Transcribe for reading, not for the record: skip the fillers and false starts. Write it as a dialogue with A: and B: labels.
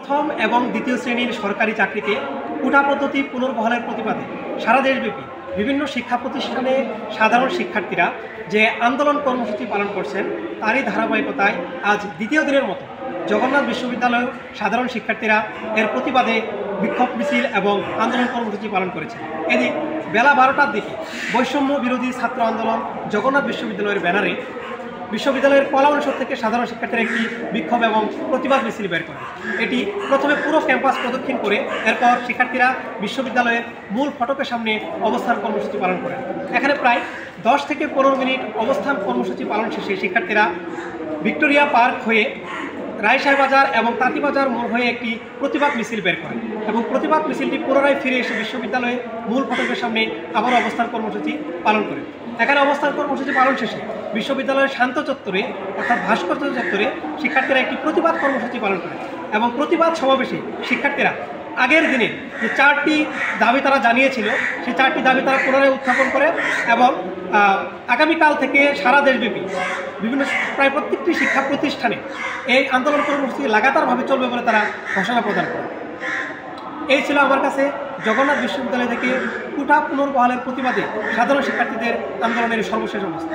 A: প্রথম এবং দ্বিতীয় শ্রেণীর সরকারি চাকরিতে কোটা পদ্ধতি পুনর্বহালের প্রতিবাদে সারা দেশব্যাপী বিভিন্ন শিক্ষা প্রতিষ্ঠানে সাধারণ শিক্ষার্থীরা যে আন্দোলন কর্মসূচি পালন করছেন তারই ধারাবাহিকতায় আজ দ্বিতীয় দিনের মতো জগন্নাথ বিশ্ববিদ্যালয়ের সাধারণ শিক্ষার্থীরা এর প্রতিবাদে বিক্ষোভ মিছিল এবং আন্দোলন কর্মসূচি পালন করেছে। এদিন বেলা 12টার দিকে বৈষম্য বিরোধী ছাত্র আন্দোলন জগন্নাথ বিশ্ববিদ্যালয়ের ব্যানারে বিশ্ববিদ্যালয়ের কলা অনুষদ থেকে সাধারণ শিক্ষার্থীরা একটি বিক্ষোভ এবং প্রতিবাদ মিছিল বের করে। এটি প্রথমে পুরো ক্যাম্পাস প্রদক্ষিণ করে এরপর শিক্ষার্থীরা বিশ্ববিদ্যালয়ের মূল ফটকের সামনে অবস্থান কর্মসূচি পালন করেন। এখানে প্রায় 10 থেকে 15 মিনিট অবস্থান কর্মসূচি পালন শেষে শিক্ষার্থীরা ভিক্টোরিয়া পার্ক হয়ে রায়সাহেব বাজার এবং তাঁতিবাজার মোড় হয়ে একটি প্রতিবাদ মিছিল বের করেন এবং প্রতিবাদ মিছিলটি পুনরায় ফিরে এসে বিশ্ববিদ্যালয়ের মূল ফটকের সামনে আবার অবস্থান কর্মসূচি পালন করেন। এখানে অবস্থান কর্মসূচি পালন শেষে বিশ্ববিদ্যালয়ের শান্ত চত্বরে অর্থাৎ ভাস্কর্য চত্বরে শিক্ষার্থীরা একটি প্রতিবাদ কর্মসূচি পালন করেন এবং প্রতিবাদ সমাবেশে শিক্ষার্থীরা আগের দিনে যে 4টি দাবি তারা জানিয়েছিল সেই 4টি দাবি তারা পুনরায় উত্থাপন করে এবং আগামীকাল থেকে সারা দেশব্যাপী বিভিন্ন প্রায় প্রত্যেকটি শিক্ষা প্রতিষ্ঠানে এই আন্দোলন কর্মসূচি লাগাতারভাবে চলবে বলে তারা ঘোষণা প্রদান করে। এই ছিল আমার কাছে জগন্নাথ বিশ্ববিদ্যালয় থেকে কোটা পুনর্বহালের প্রতিবাদে সাধারণ শিক্ষার্থীদের আন্দোলনের সর্বশেষ অবস্থা।